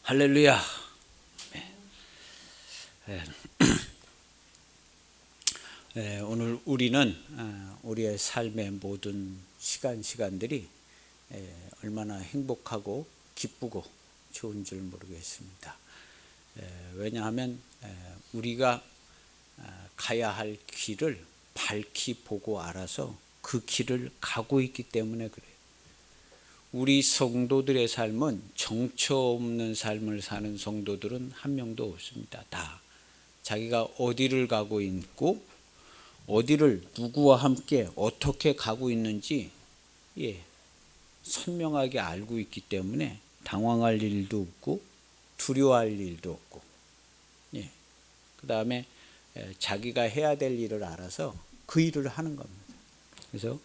할렐루야. 오늘 우리는 우리의 삶의 모든 시간들이 얼마나 행복하고 기쁘고 좋은 줄 모르겠습니다. 왜냐하면 우리가 가야 할 길을 밝히 보고 알아서 그 길을 가고 있기 때문에 그래요. 우리 성도들의 삶은 정처 없는 삶을 사는 성도들은 한 명도 없습니다. 다 자기가 어디를 가고 있고 어디를 누구와 함께 어떻게 가고 있는지 선명하게 알고 있기 때문에 당황할 일도 없고 두려워할 일도 없고, 그 다음에 자기가 해야 될 일을 알아서 그 일을 하는 겁니다. 그래서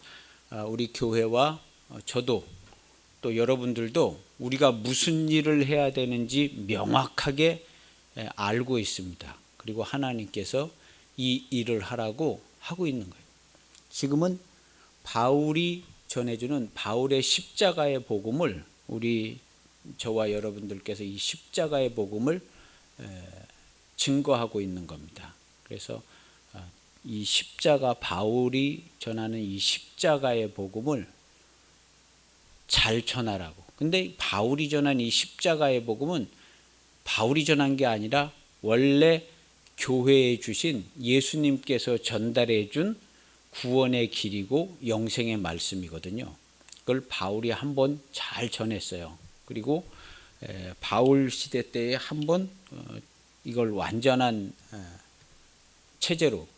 우리 교회와 저도 또 여러분들도 우리가 무슨 일을 해야 되는지 명확하게 알고 있습니다. 그리고 하나님께서 이 일을 하라고 하고 있는 거예요. 지금은 바울이 전해주는 바울의 십자가의 복음을 저와 여러분들께서 이 십자가의 복음을 증거하고 있는 겁니다. 그래서 이 십자가, 바울이 전하는 이 십자가의 복음을 잘 전하라고. 근데 바울이 전한 이 십자가의 복음은 바울이 전한 게 아니라 원래 교회에 주신 예수님께서 전달해 준 구원의 길이고 영생의 말씀이거든요. 그걸 바울이 한번 잘 전했어요. 그리고 바울 시대 때에 한번 이걸 완전한 체제로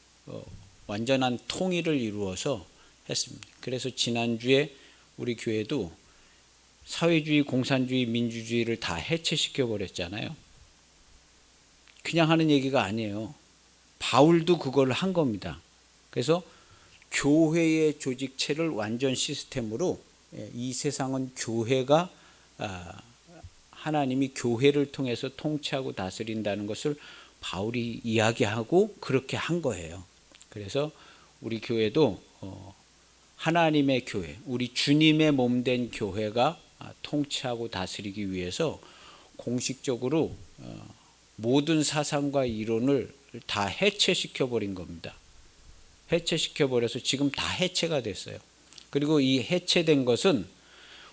완전한 통일을 이루어서 했습니다. 그래서 지난주에 우리 교회도 사회주의, 공산주의, 민주주의를 다 해체시켜 버렸잖아요. 그냥 하는 얘기가 아니에요. 바울도 그걸 한 겁니다. 그래서 교회의 조직체를 완전 시스템으로, 이 세상은 교회가 하나님이 교회를 통해서 통치하고 다스린다는 것을 바울이 이야기하고 그렇게 한 거예요. 그래서 우리 교회도 하나님의 교회, 우리 주님의 몸된 교회가 통치하고 다스리기 위해서 공식적으로 모든 사상과 이론을 다 해체시켜 버린 겁니다. 해체시켜 버려서 지금 다 해체가 됐어요. 그리고 이 해체된 것은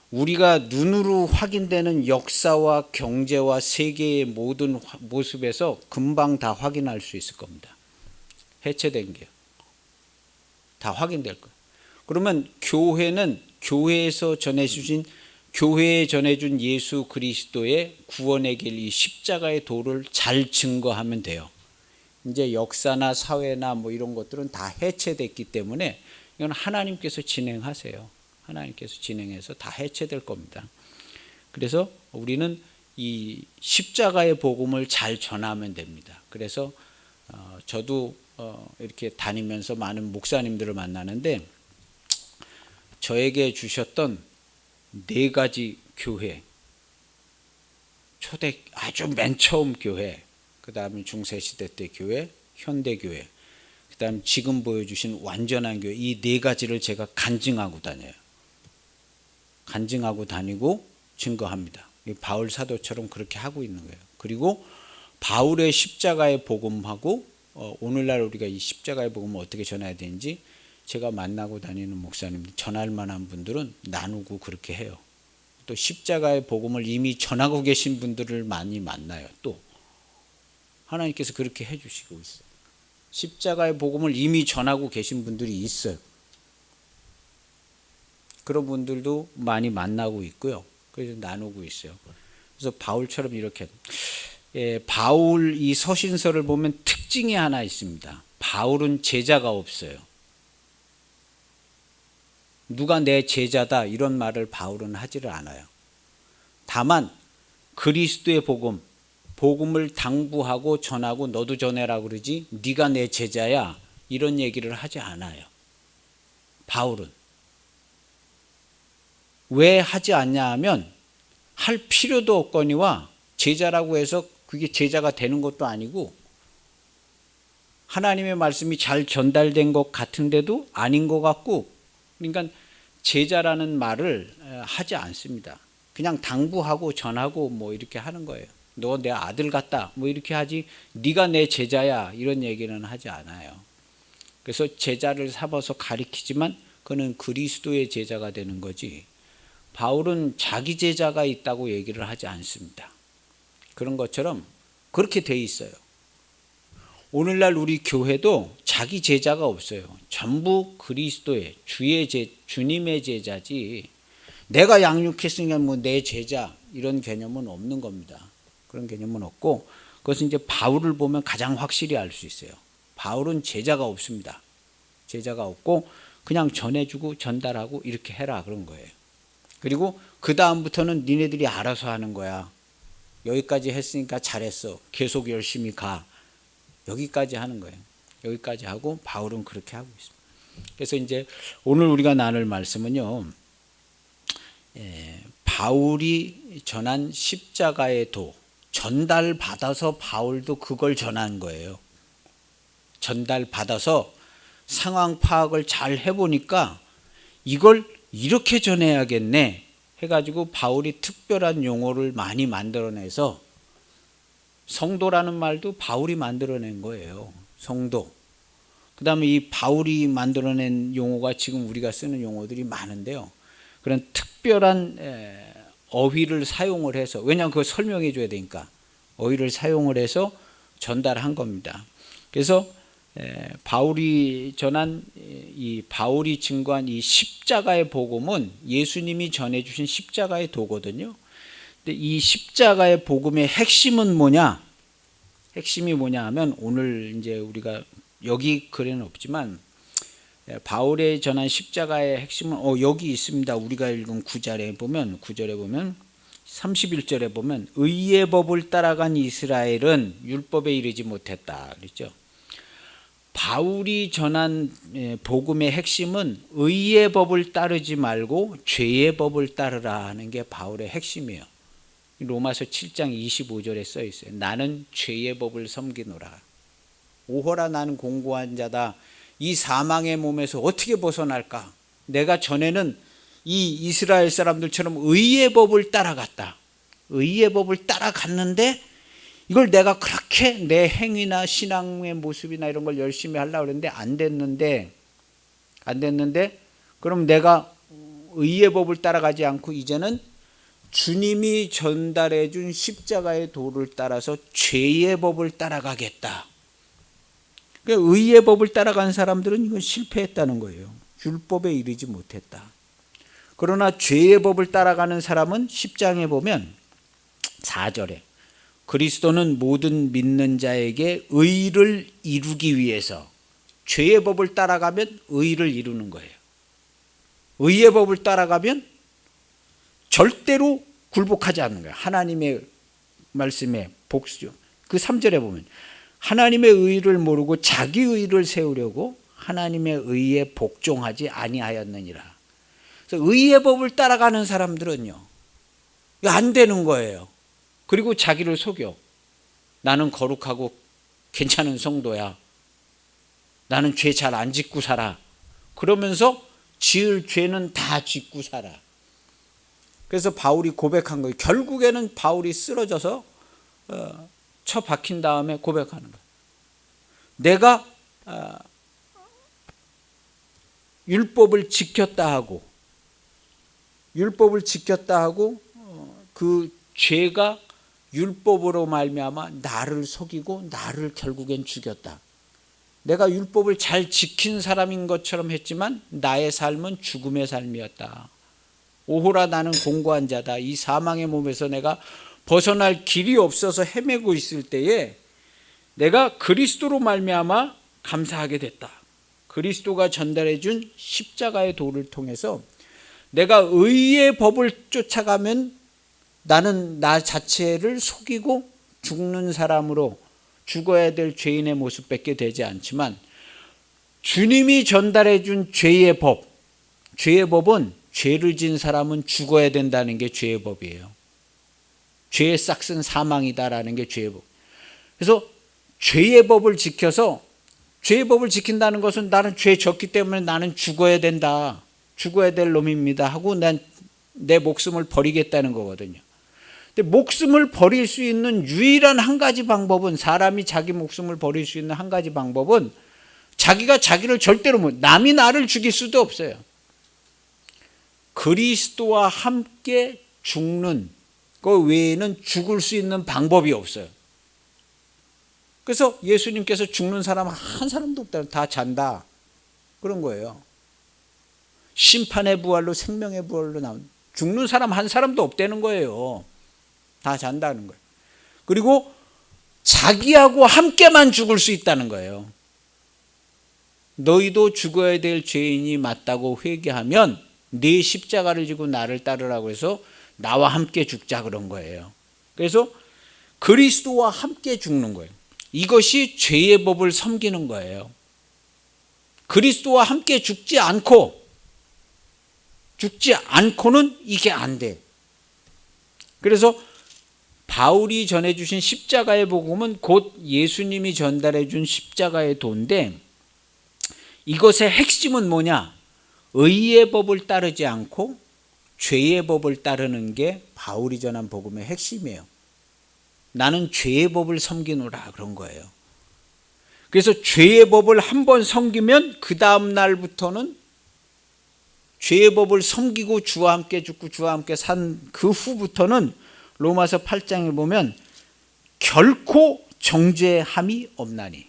우리가 눈으로 확인되는 역사와 경제와 세계의 모든 모습에서 금방 다 확인할 수 있을 겁니다. 해체된 게 다 확인될 거예요. 그러면 교회는 교회에 전해준 예수 그리스도의 구원의 길, 이 십자가의 도를 잘 증거하면 돼요. 이제 역사나 사회나 이런 것들은 다 해체됐기 때문에 이건 하나님께서 진행하세요. 하나님께서 진행해서 다 해체될 겁니다. 그래서 우리는 이 십자가의 복음을 잘 전하면 됩니다. 그래서 저도 이렇게 다니면서 많은 목사님들을 만나는데 저에게 주셨던 4가지 교회, 초대 아주 맨 처음 교회, 그 다음에 중세시대 때 교회, 현대교회, 그 다음 지금 보여주신 완전한 교회, 이 4가지를 제가 간증하고 다녀요. 간증하고 다니고 증거합니다. 바울 사도처럼 그렇게 하고 있는 거예요. 그리고 바울의 십자가의 복음하고 오늘날 우리가 이 십자가의 복음을 어떻게 전해야 되는지 제가 만나고 다니는 목사님들, 전할 만한 분들은 나누고 그렇게 해요. 또 십자가의 복음을 이미 전하고 계신 분들을 많이 만나요. 또 하나님께서 그렇게 해주시고 있어요. 십자가의 복음을 이미 전하고 계신 분들이 있어요. 그런 분들도 많이 만나고 있고요. 그래서 나누고 있어요. 그래서 바울처럼 이렇게 바울 이 서신서를 보면 특징이 하나 있습니다. 바울은 제자가 없어요. 누가 내 제자다 이런 말을 바울은 하지를 않아요. 다만 그리스도의 복음을 당부하고 전하고 너도 전해라 그러지 네가 내 제자야 이런 얘기를 하지 않아요. 바울은. 왜 하지 않냐 하면 할 필요도 없거니와 제자라고 해서 그게 제자가 되는 것도 아니고 하나님의 말씀이 잘 전달된 것 같은데도 아닌 것 같고, 그러니까 제자라는 말을 하지 않습니다. 그냥 당부하고 전하고 이렇게 하는 거예요. 너 내 아들 같다. 뭐 이렇게 하지 네가 내 제자야 이런 얘기는 하지 않아요. 그래서 제자를 삼아서 가리키지만 그는 그리스도의 제자가 되는 거지 바울은 자기 제자가 있다고 얘기를 하지 않습니다. 그런 것처럼 그렇게 돼 있어요. 오늘날 우리 교회도 자기 제자가 없어요. 전부 그리스도의 주님의 제자지 내가 양육했으니까 뭐 내 제자 이런 개념은 없는 겁니다. 그런 개념은 없고 그것은 이제 바울을 보면 가장 확실히 알 수 있어요. 바울은 제자가 없습니다. 제자가 없고 그냥 전해주고 전달하고 이렇게 해라 그런 거예요. 그리고 그 다음부터는 니네들이 알아서 하는 거야. 여기까지 했으니까 잘했어. 계속 열심히 가. 여기까지 하는 거예요. 여기까지 하고 바울은 그렇게 하고 있습니다. 그래서 이제 오늘 우리가 나눌 말씀은요. 바울이 전한 십자가의 도 전달받아서 바울도 그걸 전한 거예요. 전달받아서 상황 파악을 잘 해보니까 이걸 이렇게 전해야겠네 해가지고 바울이 특별한 용어를 많이 만들어내서 성도라는 말도 바울이 만들어낸 거예요. 성도. 그 다음에 이 바울이 만들어낸 용어가 지금 우리가 쓰는 용어들이 많은데요. 그런 특별한 어휘를 사용을 해서 왜냐하면 그걸 설명해 줘야 되니까 어휘를 사용을 해서 전달한 겁니다. 그래서 바울이 전한 이 바울이 증거한 이 십자가의 복음은 예수님이 전해주신 십자가의 도거든요. 근데 이 십자가의 복음의 핵심은 뭐냐? 핵심이 뭐냐 하면 오늘 이제 우리가 여기 글에는 없지만 바울의 전한 십자가의 핵심은 여기 있습니다. 우리가 읽은 9절에 보면 31절에 보면 의의 법을 따라간 이스라엘은 율법에 이르지 못했다 그랬죠. 바울이 전한 복음의 핵심은 의의 법을 따르지 말고 죄의 법을 따르라 하는 게 바울의 핵심이에요. 로마서 7장 25절에 써 있어요. 나는 죄의 법을 섬기노라. 오호라 나는 공고한 자다. 이 사망의 몸에서 어떻게 벗어날까? 내가 전에는 이 이스라엘 사람들처럼 의의 법을 따라갔다. 의의 법을 따라갔는데 이걸 내가 그렇게 내 행위나 신앙의 모습이나 이런 걸 열심히 하려고 했는데 안 됐는데 그럼 내가 의의 법을 따라가지 않고 이제는 주님이 전달해 준 십자가의 도를 따라서 죄의 법을 따라가겠다. 그러니까 의의 법을 따라간 사람들은 이건 실패했다는 거예요. 율법에 이르지 못했다. 그러나 죄의 법을 따라가는 사람은 10장에 보면 4절에 그리스도는 모든 믿는 자에게 의를 이루기 위해서 죄의 법을 따라가면 의를 이루는 거예요. 의의 법을 따라가면 절대로 굴복하지 않는 거예요. 하나님의 말씀에 복수죠. 그 3절에 보면 하나님의 의를 모르고 자기 의를 세우려고 하나님의 의에 복종하지 아니하였느니라. 그래서 의의 법을 따라가는 사람들은요. 안 되는 거예요. 그리고 자기를 속여. 나는 거룩하고 괜찮은 성도야. 나는 죄 잘 안 짓고 살아. 그러면서 지을 죄는 다 짓고 살아. 그래서 바울이 고백한 거예요. 결국에는 바울이 쓰러져서 쳐박힌 다음에 고백하는 거예요. 내가 율법을 지켰다 하고 그 죄가 율법으로 말미암아 나를 속이고 나를 결국엔 죽였다. 내가 율법을 잘 지킨 사람인 것처럼 했지만 나의 삶은 죽음의 삶이었다. 오호라 나는 공고한 자다. 이 사망의 몸에서 내가 벗어날 길이 없어서 헤매고 있을 때에 내가 그리스도로 말미암아 감사하게 됐다. 그리스도가 전달해 준 십자가의 도를 통해서 내가 의의 법을 쫓아가면 나는 나 자체를 속이고 죽는 사람으로 죽어야 될 죄인의 모습밖에 되지 않지만 주님이 전달해 준 죄의 법은 죄를 진 사람은 죽어야 된다는 게 죄의 법이에요. 죄의 싹은 사망이다라는 게 죄의 법. 그래서 죄의 법을 지켜서 죄의 법을 지킨다는 것은 나는 죄 졌기 때문에 나는 죽어야 된다. 죽어야 될 놈입니다 하고 난 내 목숨을 버리겠다는 거거든요. 근데 목숨을 버릴 수 있는 유일한 한 가지 방법은, 사람이 자기 목숨을 버릴 수 있는 한 가지 방법은, 자기가 자기를 절대로 남이 나를 죽일 수도 없어요. 그리스도와 함께 죽는 그 외에는 죽을 수 있는 방법이 없어요. 그래서 예수님께서 죽는 사람 한 사람도 없다, 다 잔다, 그런 거예요. 심판의 부활로 생명의 부활로 나온, 죽는 사람 한 사람도 없다는 거예요. 다 잔다는 거예요. 그리고 자기하고 함께만 죽을 수 있다는 거예요. 너희도 죽어야 될 죄인이 맞다고 회개하면 네 십자가를 지고 나를 따르라고 해서 나와 함께 죽자, 그런 거예요. 그래서 그리스도와 함께 죽는 거예요. 이것이 죄의 법을 섬기는 거예요. 그리스도와 함께 죽지 않고는 이게 안 돼. 그래서 바울이 전해주신 십자가의 복음은 곧 예수님이 전달해 준 십자가의 도인데, 이것의 핵심은 뭐냐? 의의 법을 따르지 않고 죄의 법을 따르는 게 바울이 전한 복음의 핵심이에요. 나는 죄의 법을 섬기노라, 그런 거예요. 그래서 죄의 법을 한번 섬기면 그 다음 날부터는 죄의 법을 섬기고 주와 함께 죽고 주와 함께 산 그 후부터는 로마서 8장에 보면 결코 정죄함이 없나니.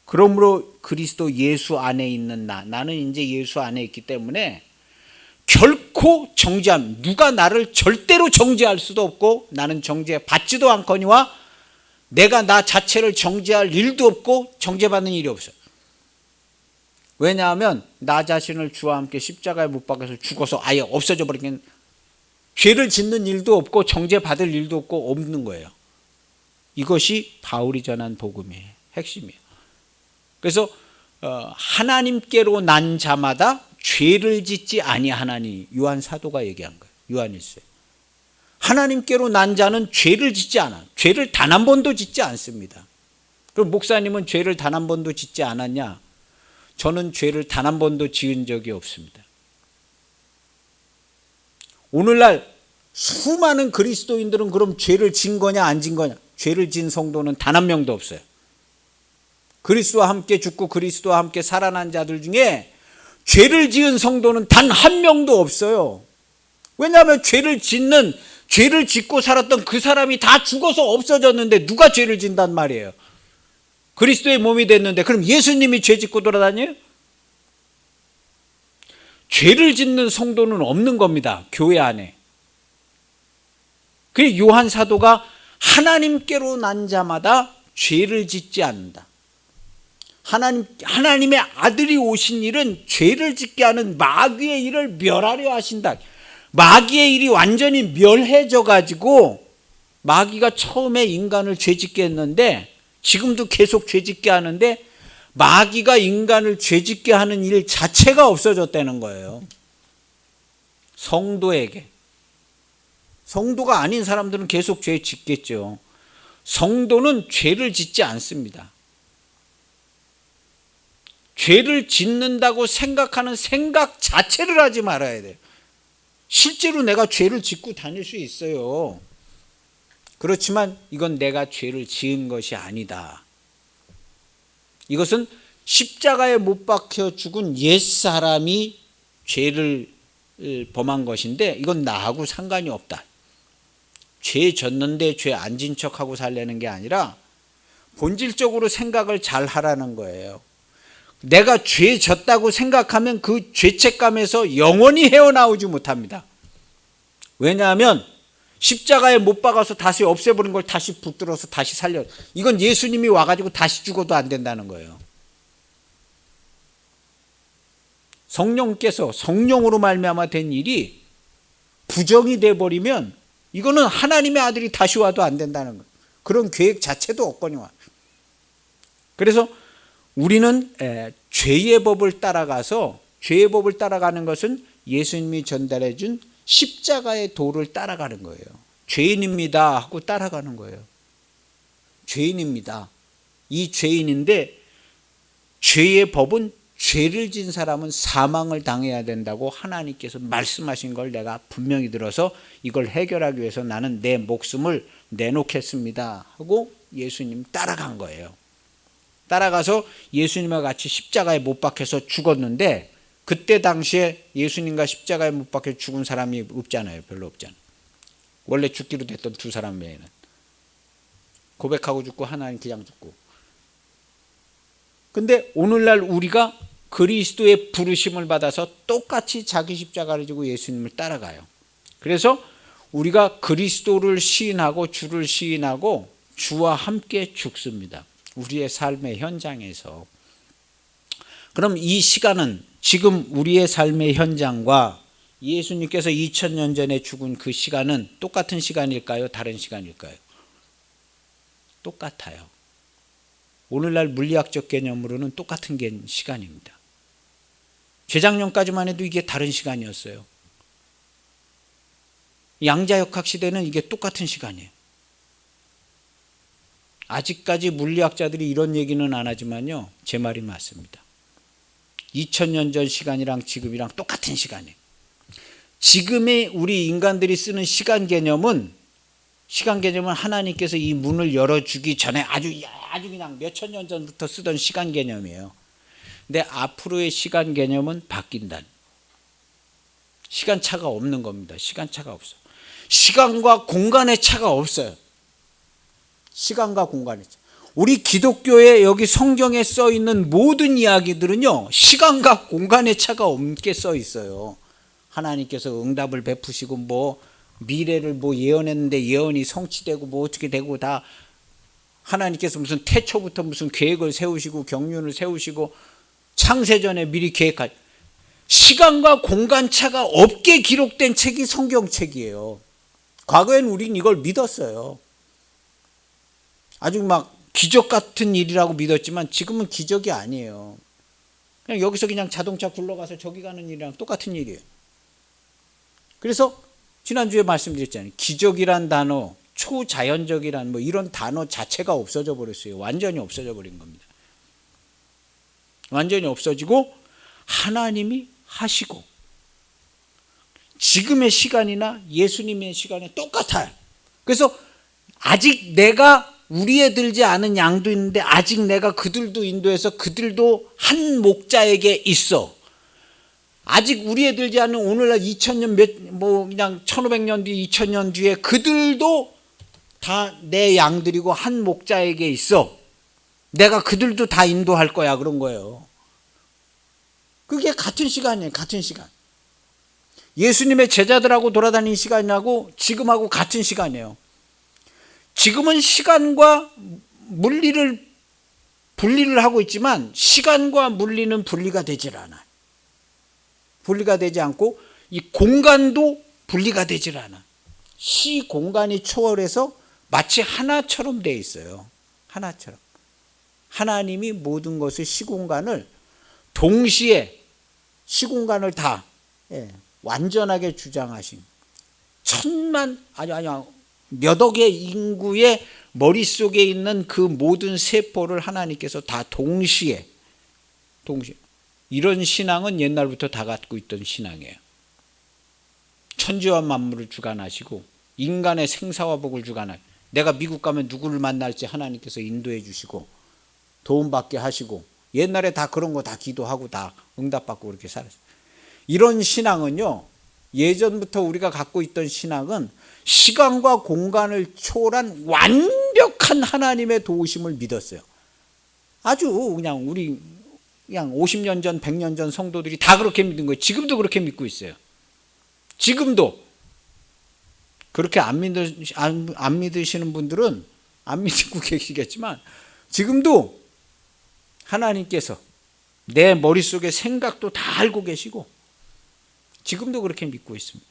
그러므로 그리스도 예수 안에 있는 나는 이제 예수 안에 있기 때문에 결코 정죄함, 누가 나를 절대로 정죄할 수도 없고 나는 정죄받지도 않거니와 내가 나 자체를 정죄할 일도 없고 정죄받는 일이 없어요. 왜냐하면 나 자신을 주와 함께 십자가에 못 박아서 죽어서 아예 없어져 버리면 죄를 짓는 일도 없고 정죄받을 일도 없는 거예요. 이것이 바울이 전한 복음의 핵심이에요. 그래서 하나님께로 난 자마다 죄를 짓지 아니하나니, 요한 사도가 얘기한 거예요. 요한일서에. 하나님께로 난 자는 죄를 짓지 않아. 죄를 단 한 번도 짓지 않습니다. 그럼 목사님은 죄를 단 한 번도 짓지 않았냐? 저는 죄를 단 한 번도 지은 적이 없습니다. 오늘날 수많은 그리스도인들은 그럼 죄를 진 거냐 안 진 거냐? 죄를 진 성도는 단 한 명도 없어요. 그리스도와 함께 죽고 그리스도와 함께 살아난 자들 중에 죄를 지은 성도는 단 한 명도 없어요. 왜냐하면 죄를 짓고 살았던 그 사람이 다 죽어서 없어졌는데 누가 죄를 진단 말이에요. 그리스도의 몸이 됐는데 그럼 예수님이 죄 짓고 돌아다녀요? 죄를 짓는 성도는 없는 겁니다, 교회 안에. 그래서 요한 사도가 하나님께로 난 자마다 죄를 짓지 않는다. 하나님의 아들이 오신 일은 죄를 짓게 하는 마귀의 일을 멸하려 하신다. 마귀의 일이 완전히 멸해져 가지고, 마귀가 처음에 인간을 죄짓게 했는데 지금도 계속 죄짓게 하는데, 마귀가 인간을 죄짓게 하는 일 자체가 없어졌다는 거예요. 성도에게. 성도가 아닌 사람들은 계속 죄 짓겠죠. 성도는 죄를 짓지 않습니다. 죄를 짓는다고 생각하는 생각 자체를 하지 말아야 돼요. 실제로 내가 죄를 짓고 다닐 수 있어요. 그렇지만 이건 내가 죄를 지은 것이 아니다. 이것은 십자가에 못 박혀 죽은 옛사람이 죄를 범한 것인데 이건 나하고 상관이 없다. 죄 졌는데 죄 안 진 척하고 살려는 게 아니라 본질적으로 생각을 잘 하라는 거예요. 내가 죄 졌다고 생각하면 그 죄책감에서 영원히 헤어나오지 못합니다. 왜냐하면 십자가에 못 박아서 다시 없애버린 걸 다시 붙들어서 다시 살려. 이건 예수님이 와가지고 다시 죽어도 안 된다는 거예요. 성령께서 성령으로 말미암아 된 일이 부정이 돼버리면 이거는 하나님의 아들이 다시 와도 안 된다는 거예요. 그런 계획 자체도 없거니와. 그래서 우리는 죄의 법을 따라가서, 죄의 법을 따라가는 것은 예수님이 전달해 준 십자가의 도를 따라가는 거예요. 죄인입니다 하고 따라가는 거예요. 죄인입니다. 이 죄인인데 죄의 법은 죄를 진 사람은 사망을 당해야 된다고 하나님께서 말씀하신 걸 내가 분명히 들어서 이걸 해결하기 위해서 나는 내 목숨을 내놓겠습니다 하고 예수님 따라간 거예요. 따라가서 예수님과 같이 십자가에 못 박혀서 죽었는데, 그때 당시에 예수님과 십자가에 못 박혀 죽은 사람이 없잖아요. 별로 없잖아요. 원래 죽기로 됐던 두 사람 외에는. 고백하고 죽고 하나는 그냥 죽고. 근데 오늘날 우리가 그리스도의 부르심을 받아서 똑같이 자기 십자가를 지고 예수님을 따라가요. 그래서 우리가 그리스도를 시인하고 주를 시인하고 주와 함께 죽습니다. 우리의 삶의 현장에서. 그럼 이 시간은 지금 우리의 삶의 현장과 예수님께서 2000년 전에 죽은 그 시간은 똑같은 시간일까요? 다른 시간일까요? 똑같아요. 오늘날 물리학적 개념으로는 똑같은 시간입니다. 재작년까지만 해도 이게 다른 시간이었어요. 양자역학 시대는 이게 똑같은 시간이에요. 아직까지 물리학자들이 이런 얘기는 안 하지만요, 제 말이 맞습니다. 2000년 전 시간이랑 지금이랑 똑같은 시간이에요. 지금의 우리 인간들이 쓰는 시간 개념은 하나님께서 이 문을 열어주기 전에 아주 그냥 몇천 년 전부터 쓰던 시간 개념이에요. 근데 앞으로의 시간 개념은 바뀐다. 시간차가 없는 겁니다. 시간차가 없어. 시간과 공간의 차가 없어요. 시간과 공간의 차. 우리 기독교에 여기 성경에 써 있는 모든 이야기들은요, 시간과 공간의 차가 없게 써 있어요. 하나님께서 응답을 베푸시고 뭐 미래를 뭐 예언했는데 예언이 성취되고 뭐 어떻게 되고, 다 하나님께서 무슨 태초부터 무슨 계획을 세우시고 경륜을 세우시고 창세전에 미리 계획할, 시간과 공간차가 없게 기록된 책이 성경책이에요. 과거엔 우린 이걸 믿었어요. 아주 막 기적 같은 일이라고 믿었지만 지금은 기적이 아니에요. 그냥 여기서 그냥 자동차 굴러가서 저기 가는 일이랑 똑같은 일이에요. 그래서 지난주에 말씀드렸잖아요. 기적이란 단어, 초자연적이란 뭐 이런 단어 자체가 없어져 버렸어요. 완전히 없어져 버린 겁니다. 완전히 없어지고 하나님이 하시고, 지금의 시간이나 예수님의 시간이 똑같아요. 그래서 아직 내가 우리에 들지 않은 양도 있는데 아직 내가 그들도 인도해서 그들도 한 목자에게 있어. 아직 우리에 들지 않은 오늘날 2000년 그냥 1500년 뒤 2000년 뒤에 그들도 다 내 양들이고 한 목자에게 있어. 내가 그들도 다 인도할 거야, 그런 거예요. 그게 같은 시간이에요. 같은 시간. 예수님의 제자들하고 돌아다니는 시간하고 지금하고 같은 시간이에요. 지금은 시간과 물리를 분리를 하고 있지만 시간과 물리는 분리가 되질 않아요. 분리가 되지 않고 이 공간도 분리가 되질 않아. 시 공간이 초월해서 마치 하나처럼 돼 있어요. 하나처럼. 하나님이 모든 것을 시공간을 동시에 시공간을 다 완전하게 주장하신 몇 억의 인구의 머릿속에 있는 그 모든 세포를 하나님께서 다 동시에 이런 신앙은 옛날부터 다 갖고 있던 신앙이에요. 천지와 만물을 주관하시고 인간의 생사와 복을 주관하시고, 내가 미국 가면 누구를 만날지 하나님께서 인도해 주시고 도움받게 하시고, 옛날에 다 그런 거 다 기도하고 다 응답받고 그렇게 살았어요. 이런 신앙은요, 예전부터 우리가 갖고 있던 신앙은 시간과 공간을 초월한 완벽한 하나님의 도우심을 믿었어요. 아주 그냥 50년 전 100년 전 성도들이 다 그렇게 믿은 거예요. 지금도 그렇게 믿고 있어요. 지금도 그렇게 안 믿으시는 분들은 안 믿고 계시겠지만, 지금도 하나님께서 내 머릿속의 생각도 다 알고 계시고 지금도 그렇게 믿고 있습니다.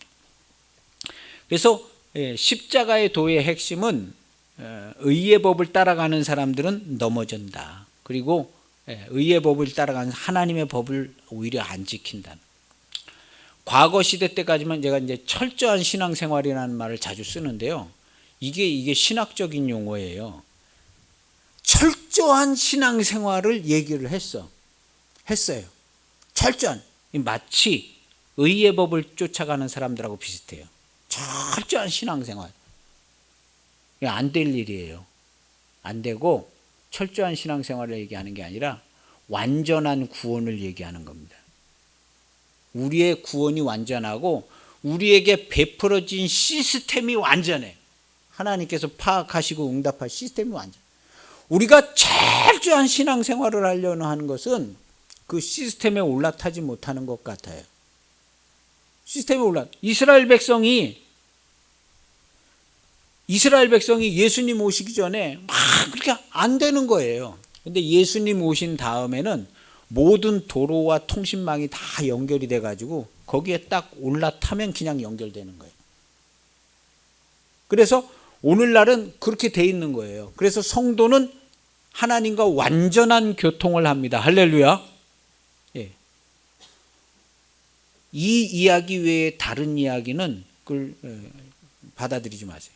그래서 십자가의 도의 핵심은 의의 법을 따라가는 사람들은 넘어진다. 그리고 의의 법을 따라가는 하나님의 법을 오히려 안 지킨다는. 과거 시대 때까지만 제가 이제 철저한 신앙생활이라는 말을 자주 쓰는데요. 이게 신학적인 용어예요. 철저한 신앙생활을 얘기를 했어요. 철저한, 마치 의의 법을 쫓아가는 사람들하고 비슷해요. 철저한 신앙생활. 안 될 일이에요. 안 되고 철저한 신앙생활을 얘기하는 게 아니라 완전한 구원을 얘기하는 겁니다. 우리의 구원이 완전하고 우리에게 베풀어진 시스템이 완전해. 하나님께서 파악하시고 응답할 시스템이 완전. 우리가 철저한 신앙생활을 하려는 하는 것은 그 시스템에 올라타지 못하는 것 같아요. 시스템에 이스라엘 백성이 예수님 오시기 전에 막 그렇게 안 되는 거예요. 근데 예수님 오신 다음에는 모든 도로와 통신망이 다 연결이 돼가지고 거기에 딱 올라타면 그냥 연결되는 거예요. 그래서 오늘날은 그렇게 돼 있는 거예요. 그래서 성도는 하나님과 완전한 교통을 합니다. 할렐루야. 예. 이 이야기 외에 다른 이야기는 그걸 받아들이지 마세요.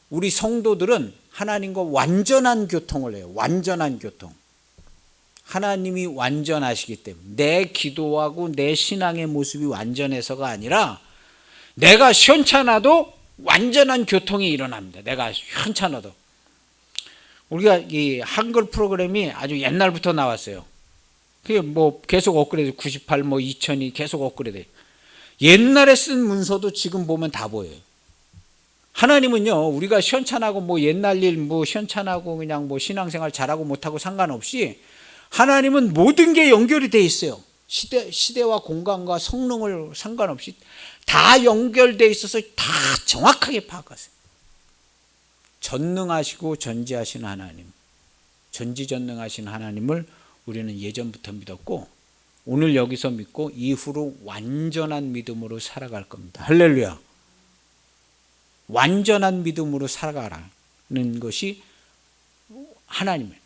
우리 성도들은 하나님과 완전한 교통을 해요. 완전한 교통. 하나님이 완전하시기 때문에 내 기도하고 내 신앙의 모습이 완전해서가 아니라 내가 시원찮아도 완전한 교통이 일어납니다. 내가 시원찮아도. 우리가 이 한글 프로그램이 아주 옛날부터 나왔어요. 그게 뭐 계속 업그레이드, 98, 2000이 계속 업그레이드. 옛날에 쓴 문서도 지금 보면 다 보여요. 하나님은요, 우리가 시원찮하고 옛날 일 시원찮하고 그냥 신앙생활 잘하고 못하고 상관없이 하나님은 모든 게 연결이 돼 있어요. 시대와 공간과 성능을 상관없이 다 연결돼 있어서 다 정확하게 파악하세요. 전능하시고 전지하신 하나님, 전지전능하신 하나님을 우리는 예전부터 믿었고 오늘 여기서 믿고 이후로 완전한 믿음으로 살아갈 겁니다. 할렐루야. 완전한 믿음으로 살아가라는 것이 하나님의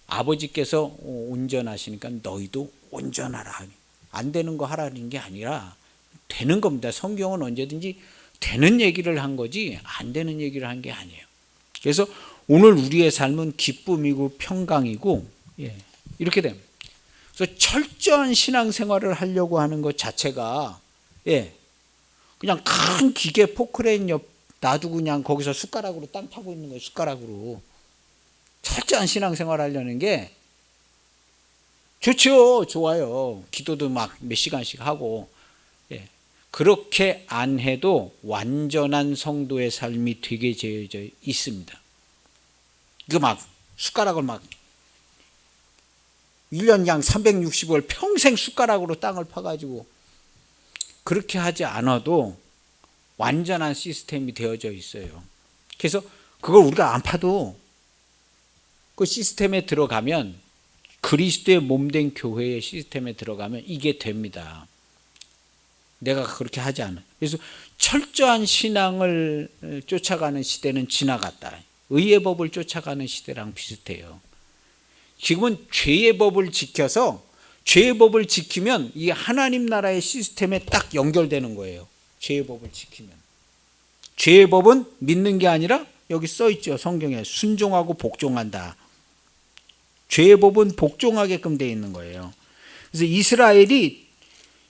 아버지께서 온전하시니까 너희도 온전하라. 안 되는 거 하라는 게 아니라 되는 겁니다. 성경은 언제든지 되는 얘기를 한 거지 안 되는 얘기를 한 게 아니에요. 그래서 오늘 우리의 삶은 기쁨이고 평강이고 이렇게 됩니다. 그래서 철저한 신앙생활을 하려고 하는 것 자체가 그냥 큰 기계 포크레인 옆 놔두고 그냥 거기서 숟가락으로 땅 파고 있는 거예요. 숟가락으로. 철저한 신앙생활 하려는 게 좋죠. 좋아요. 기도도 막 몇 시간씩 하고. 그렇게 안 해도 완전한 성도의 삶이 되게 되어져 있습니다. 그 막 숟가락을 막 1년 양 360을 평생 숟가락으로 땅을 파가지고 그렇게 하지 않아도 완전한 시스템이 되어져 있어요. 그래서 그걸 우리가 안 파도 그 시스템에 들어가면 그리스도의 몸된 교회의 시스템에 들어가면 이게 됩니다. 내가 그렇게 하지 않아. 그래서 철저한 신앙을 쫓아가는 시대는 지나갔다. 의의 법을 쫓아가는 시대랑 비슷해요. 지금은 죄의 법을 지켜서 죄의 법을 지키면 이 하나님 나라의 시스템에 딱 연결되는 거예요. 죄의 법을 지키면. 죄의 법은 믿는 게 아니라 여기 써 있죠. 성경에 순종하고 복종한다. 죄의 법은 복종하게끔 되어 있는 거예요. 그래서 이스라엘이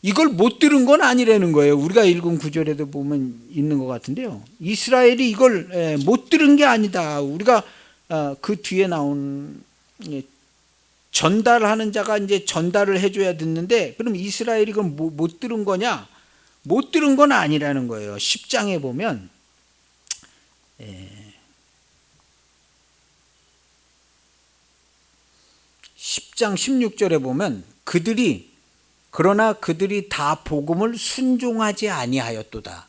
이걸 못 들은 건 아니라는 거예요. 우리가 읽은 구절에도 보면 있는 것 같은데요. 이스라엘이 이걸 못 들은 게 아니다. 우리가 그 뒤에 나온 전달하는 자가 이제 전달을 해줘야 듣는데 그럼 이스라엘이 그럼 못 들은 거냐? 못 들은 건 아니라는 거예요. 10장에 보면 10장 16절에 보면 그러나 그들이 다 복음을 순종하지 아니하였도다.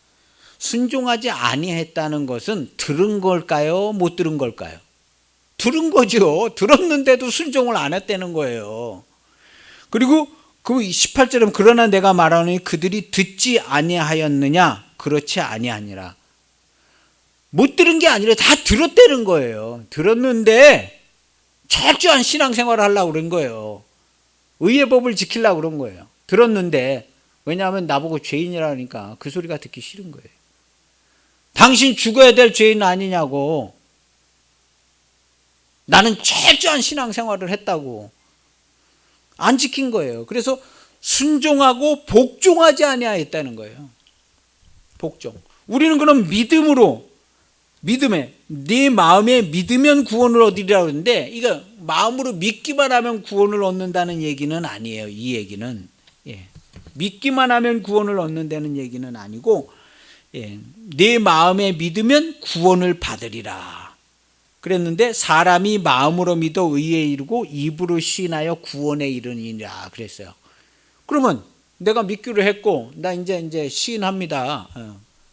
순종하지 아니했다는 것은 들은 걸까요? 못 들은 걸까요? 들은 거죠. 들었는데도 순종을 안 했다는 거예요. 그리고 그 18절에 그러나 내가 말하노니 그들이 듣지 아니하였느냐? 그렇지 아니하니라. 못 들은 게 아니라 다 들었다는 거예요. 들었는데 철저한 신앙생활을 하려고 그런 거예요. 의의 법을 지키려고 그런 거예요. 들었는데 왜냐하면 나보고 죄인이라니까 그 소리가 듣기 싫은 거예요. 당신 죽어야 될 죄인 아니냐고. 나는 철저한 신앙생활을 했다고. 안 지킨 거예요. 그래서 순종하고 복종하지 아니하였다는 거예요. 복종. 우리는 그럼 믿음에 네 마음에 믿으면 구원을 얻으리라 그러는데, 이거 마음으로 믿기만 하면 구원을 얻는다는 얘기는 아니에요. 이 얘기는 믿기만 하면 구원을 얻는다는 얘기는 아니고, 네 마음에 믿으면 구원을 받으리라 그랬는데, 사람이 마음으로 믿어 의에 이르고 입으로 시인하여 구원에 이르니라 그랬어요. 그러면 내가 믿기로 했고 나 이제 시인합니다.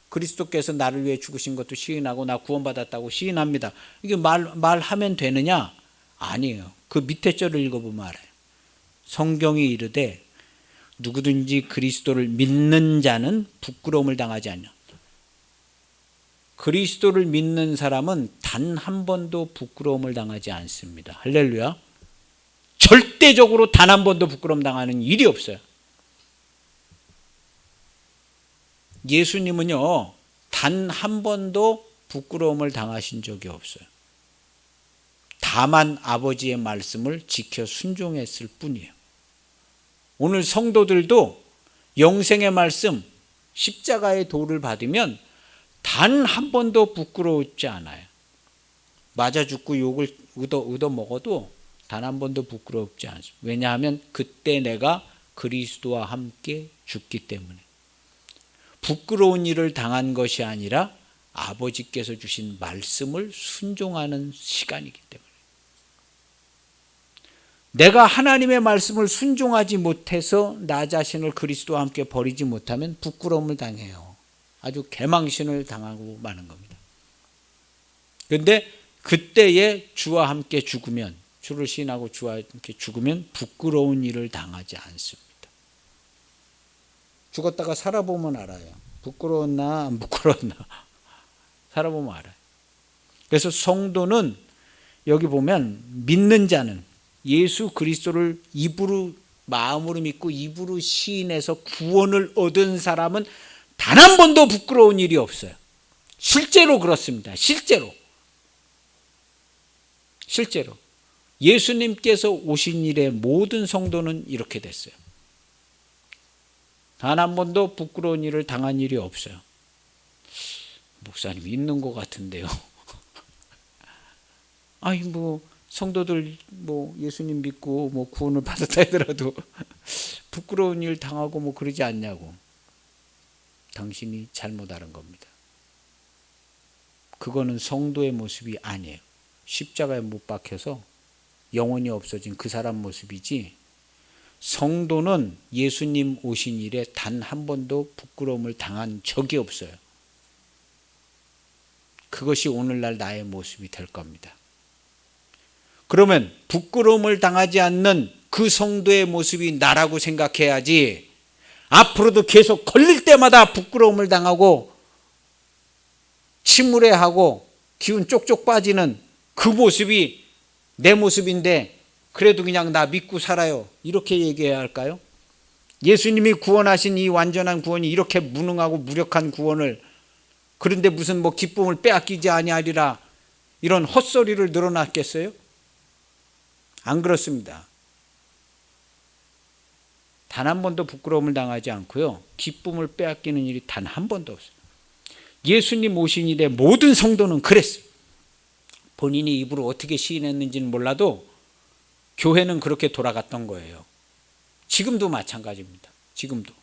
그리스도께서 나를 위해 죽으신 것도 시인하고 나 구원받았다고 시인합니다. 이게 말하면 되느냐? 아니에요. 그 밑에 절을 읽어보면 알아요. 성경이 이르되 누구든지 그리스도를 믿는 자는 부끄러움을 당하지 않냐. 그리스도를 믿는 사람은 단 한 번도 부끄러움을 당하지 않습니다. 할렐루야. 절대적으로 단 한 번도 부끄러움 당하는 일이 없어요. 예수님은요, 단 한 번도 부끄러움을 당하신 적이 없어요. 다만 아버지의 말씀을 지켜 순종했을 뿐이에요. 오늘 성도들도 영생의 말씀, 십자가의 도를 받으면 단 한 번도 부끄러웠지 않아요. 맞아 죽고 욕을 얻어 먹어도 단 한 번도 부끄럽지 않습니다. 왜냐하면 그때 내가 그리스도와 함께 죽기 때문에. 부끄러운 일을 당한 것이 아니라 아버지께서 주신 말씀을 순종하는 시간이기 때문에. 내가 하나님의 말씀을 순종하지 못해서 나 자신을 그리스도와 함께 버리지 못하면 부끄러움을 당해요. 아주 개망신을 당하고 마는 겁니다. 그런데 그때에 주와 함께 죽으면, 주를 시인하고 주와 함께 죽으면 부끄러운 일을 당하지 않습니다. 죽었다가 살아보면 알아요. 부끄러웠나 안 부끄러웠나 살아보면 알아요. 그래서 성도는 여기 보면 믿는 자는 예수 그리스도를 입으로 마음으로 믿고 입으로 시인해서 구원을 얻은 사람은 단 한 번도 부끄러운 일이 없어요. 실제로 그렇습니다. 실제로 예수님께서 오신 이래 모든 성도는 이렇게 됐어요. 단 한 번도 부끄러운 일을 당한 일이 없어요. 목사님 있는 것 같은데요. 아니 성도들 예수님 믿고 구원을 받았다 하더라도 부끄러운 일 당하고 그러지 않냐고. 당신이 잘못 알은 겁니다. 그거는 성도의 모습이 아니에요. 십자가에 못 박혀서 영원히 없어진 그 사람 모습이지, 성도는 예수님 오신 이래 단 한 번도 부끄러움을 당한 적이 없어요. 그것이 오늘날 나의 모습이 될 겁니다. 그러면 부끄러움을 당하지 않는 그 성도의 모습이 나라고 생각해야지, 앞으로도 계속 걸릴 때마다 부끄러움을 당하고 침울해하고 기운 쪽쪽 빠지는 그 모습이 내 모습인데 그래도 그냥 나 믿고 살아요, 이렇게 얘기해야 할까요? 예수님이 구원하신 이 완전한 구원이 이렇게 무능하고 무력한 구원을, 그런데 무슨 기쁨을 빼앗기지 아니하리라 이런 헛소리를 늘어놨겠어요? 안 그렇습니다. 단 한 번도 부끄러움을 당하지 않고요, 기쁨을 빼앗기는 일이 단 한 번도 없어요. 예수님 오신 이래 모든 성도는 그랬어요. 본인이 입으로 어떻게 시인했는지는 몰라도 교회는 그렇게 돌아갔던 거예요. 지금도 마찬가지입니다. 지금도.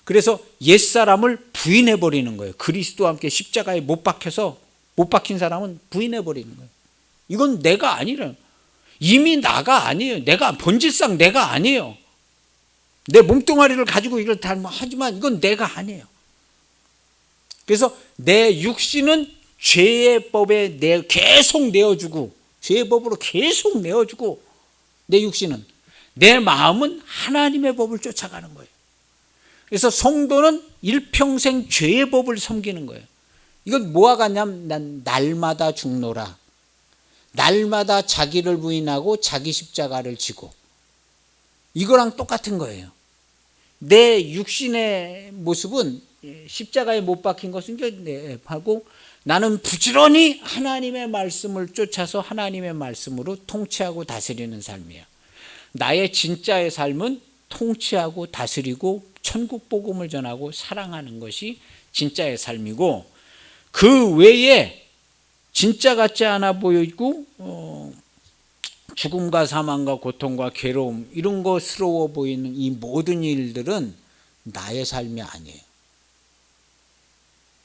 그래서 옛사람을 부인해버리는 거예요. 그리스도와 함께 십자가에 못 박힌 사람은 부인해버리는 거예요. 이건 내가 아니라, 이미 나가 아니에요. 본질상 내가 아니에요. 내 몸뚱아리를 가지고 이걸 다 하지만 이건 내가 아니에요. 그래서 내 육신은 죄의 법에 계속 내어주고, 죄의 법으로 계속 내어주고, 내 육신은, 내 마음은 하나님의 법을 쫓아가는 거예요. 그래서 성도는 일평생 죄의 법을 섬기는 거예요. 이건 뭐와 같냐면, 난 날마다 죽노라, 날마다 자기를 부인하고 자기 십자가를 지고, 이거랑 똑같은 거예요. 내 육신의 모습은 십자가에 못 박힌 것은 하고, 나는 부지런히 하나님의 말씀을 쫓아서 하나님의 말씀으로 통치하고 다스리는 삶이에요. 나의 진짜의 삶은 통치하고 다스리고 천국 복음을 전하고 사랑하는 것이 진짜의 삶이고, 그 외에 진짜 같지 않아 보이고 죽음과 사망과 고통과 괴로움 이런 것스러워 보이는 이 모든 일들은 나의 삶이 아니에요.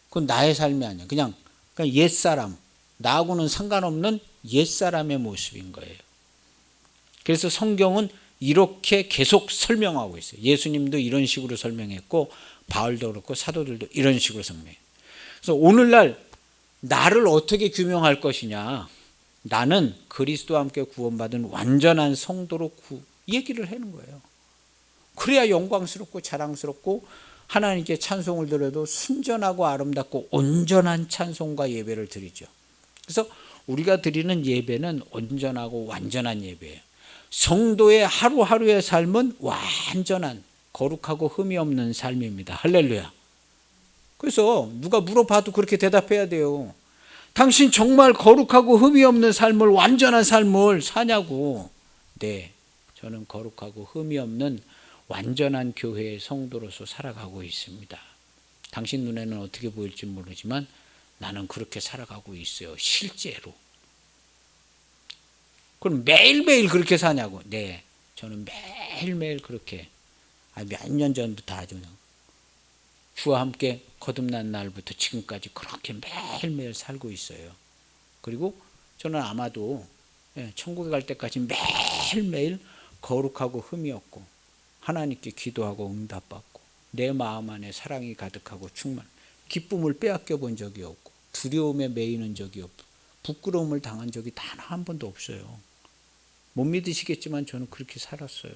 그건 나의 삶이 아니에요. 그냥 옛사람, 나하고는 상관없는 옛사람의 모습인 거예요. 그래서 성경은 이렇게 계속 설명하고 있어요. 예수님도 이런 식으로 설명했고, 바울도 그렇고 사도들도 이런 식으로 설명해요. 그래서 오늘날 나를 어떻게 규명할 것이냐, 나는 그리스도와 함께 구원받은 완전한 성도로 얘기를 하는 거예요. 그래야 영광스럽고 자랑스럽고 하나님께 찬송을 드려도 순전하고 아름답고 온전한 찬송과 예배를 드리죠. 그래서 우리가 드리는 예배는 온전하고 완전한 예배예요. 성도의 하루하루의 삶은 완전한 거룩하고 흠이 없는 삶입니다. 할렐루야. 그래서 누가 물어봐도 그렇게 대답해야 돼요. 당신 정말 거룩하고 흠이 없는 삶을, 완전한 삶을 사냐고. 네, 저는 거룩하고 흠이 없는 완전한 교회의 성도로서 살아가고 있습니다. 당신 눈에는 어떻게 보일지 모르지만 나는 그렇게 살아가고 있어요. 실제로. 그럼 매일매일 그렇게 사냐고. 네, 저는 매일매일 그렇게, 몇 년 전부터 아주 그냥 주와 함께 거듭난 날부터 지금까지 그렇게 매일매일 살고 있어요. 그리고 저는 아마도 천국에 갈 때까지 매일매일 거룩하고 흠이 없고 하나님께 기도하고 응답받고 내 마음 안에 사랑이 가득하고 충만, 기쁨을 빼앗겨 본 적이 없고 두려움에 매이는 적이 없고 부끄러움을 당한 적이 단 한 번도 없어요. 못 믿으시겠지만 저는 그렇게 살았어요.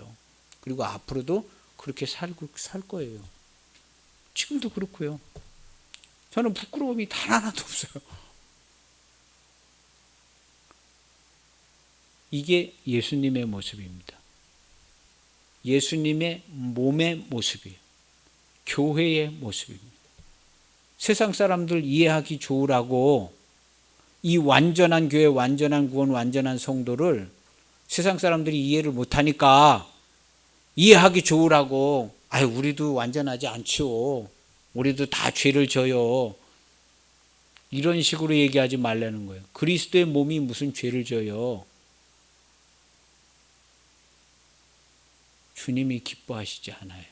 그리고 앞으로도 그렇게 살 거예요. 지금도 그렇고요. 저는 부끄러움이 단 하나도 없어요. 이게 예수님의 모습입니다. 예수님의 몸의 모습이에요. 교회의 모습입니다. 세상 사람들 이해하기 좋으라고 이 완전한 교회, 완전한 구원, 완전한 성도를 세상 사람들이 이해를 못하니까 이해하기 좋으라고, 우리도 완전하지 않죠. 우리도 다 죄를 져요. 이런 식으로 얘기하지 말라는 거예요. 그리스도의 몸이 무슨 죄를 져요. 주님이 기뻐하시지 않아요.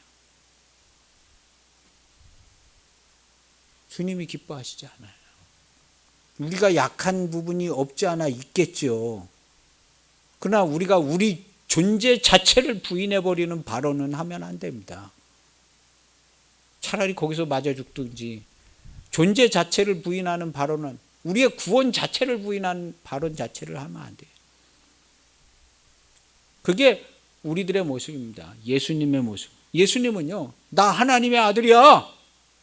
주님이 기뻐하시지 않아요. 우리가 약한 부분이 없지 않아 있겠죠. 그러나 우리가 우리 존재 자체를 부인해버리는 발언은 하면 안 됩니다. 차라리 거기서 맞아 죽든지. 존재 자체를 부인하는 발언은, 우리의 구원 자체를 부인하는 발언 자체를 하면 안 돼요. 그게 우리들의 모습입니다. 예수님의 모습. 예수님은요, 나 하나님의 아들이야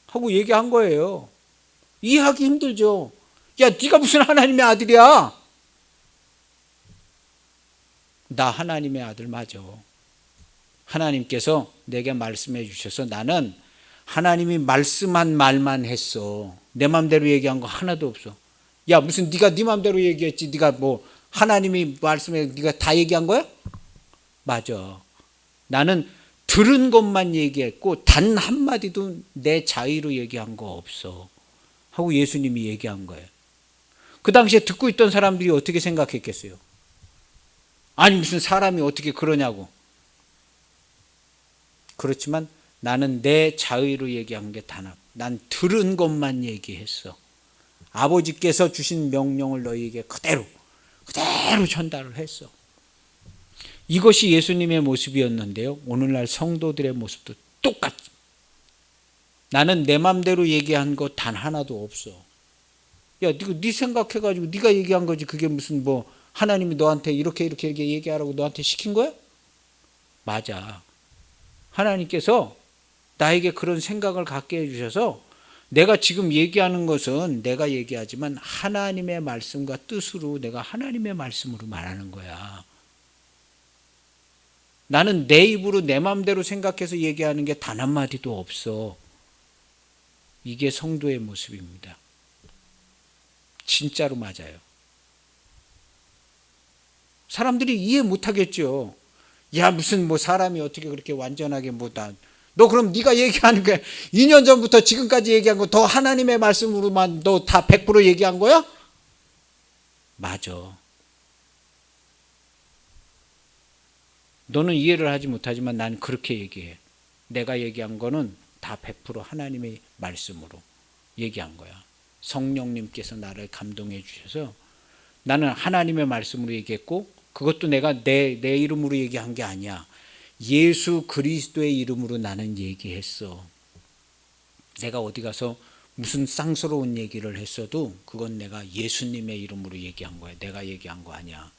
하고 얘기한 거예요. 이해하기 힘들죠. 야, 네가 무슨 하나님의 아들이야? 나 하나님의 아들 맞아. 하나님께서 내게 말씀해 주셔서 나는 하나님이 말씀한 말만 했어. 내 맘대로 얘기한 거 하나도 없어. 야, 무슨 네가 네 맘대로 얘기했지. 네가 뭐 하나님이 말씀해 네가 다 얘기한 거야? 맞아. 나는 들은 것만 얘기했고 단 한마디도 내 자의로 얘기한 거 없어 하고 예수님이 얘기한 거예요. 그 당시에 듣고 있던 사람들이 어떻게 생각했겠어요? 아니 무슨 사람이 어떻게 그러냐고. 그렇지만 나는 내 자의로 얘기한 게 단 하나. 난 들은 것만 얘기했어. 아버지께서 주신 명령을 너희에게 그대로 전달을 했어. 이것이 예수님의 모습이었는데요. 오늘날 성도들의 모습도 똑같아. 나는 내 맘대로 얘기한 거 단 하나도 없어. 야, 네 생각해가지고 네가 얘기한 거지. 그게 무슨 뭐 하나님이 너한테 이렇게 얘기하라고 너한테 시킨 거야? 맞아. 하나님께서 나에게 그런 생각을 갖게 해주셔서 내가 지금 얘기하는 것은 내가 얘기하지만 하나님의 말씀과 뜻으로 내가 하나님의 말씀으로 말하는 거야. 나는 내 입으로 내 마음대로 생각해서 얘기하는 게 단 한마디도 없어. 이게 성도의 모습입니다. 진짜로 맞아요. 사람들이 이해 못하겠죠. 야, 무슨 뭐 사람이 어떻게 그렇게 완전하게 너 그럼 네가 얘기하는 게 2년 전부터 지금까지 얘기한 거 더 하나님의 말씀으로만 너 다 100% 얘기한 거야? 맞아. 너는 이해를 하지 못하지만 난 그렇게 얘기해. 내가 얘기한 거는 다 100% 하나님의 말씀으로 얘기한 거야. 성령님께서 나를 감동해 주셔서 나는 하나님의 말씀으로 얘기했고, 그것도 내가 내 이름으로 얘기한 게 아니야. 예수 그리스도의 이름으로 나는 얘기했어. 내가 어디 가서 무슨 쌍스러운 얘기를 했어도 그건 내가 예수님의 이름으로 얘기한 거야. 내가 얘기한 거 아니야.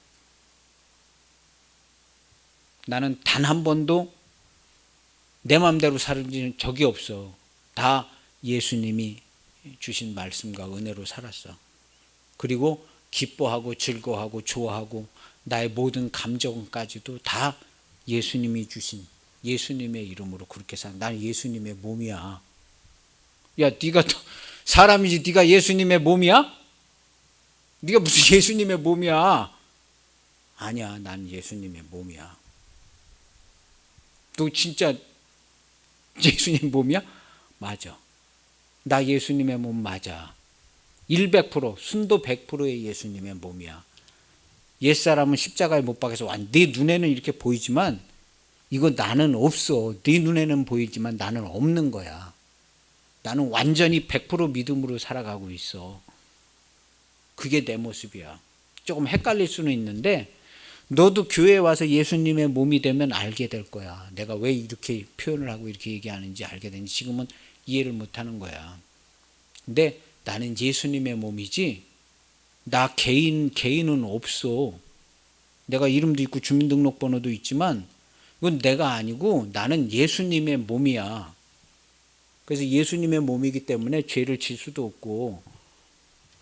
나는 단 한 번도 내 마음대로 살은 적이 없어. 다 예수님이 주신 말씀과 은혜로 살았어. 그리고 기뻐하고 즐거워하고 좋아하고 나의 모든 감정까지도 다 예수님이 주신 예수님의 이름으로 그렇게 살. 난 예수님의 몸이야. 야, 네가 사람이지 네가 예수님의 몸이야? 네가 무슨 예수님의 몸이야? 아니야, 난 예수님의 몸이야. 너 진짜 예수님 몸이야? 맞아. 나 예수님의 몸 맞아. 100% 순도 100%의 예수님의 몸이야. 옛사람은 십자가에 못 박혀서 네 눈에는 이렇게 보이지만 이거 나는 없어. 네 눈에는 보이지만 나는 없는 거야. 나는 완전히 100% 믿음으로 살아가고 있어. 그게 내 모습이야. 조금 헷갈릴 수는 있는데 너도 교회에 와서 예수님의 몸이 되면 알게 될 거야. 내가 왜 이렇게 표현을 하고 이렇게 얘기하는지 알게 되는지 지금은 이해를 못하는 거야. 근데 나는 예수님의 몸이지 나 개인은 없어. 내가 이름도 있고 주민등록번호도 있지만 이건 내가 아니고 나는 예수님의 몸이야. 그래서 예수님의 몸이기 때문에 죄를 질 수도 없고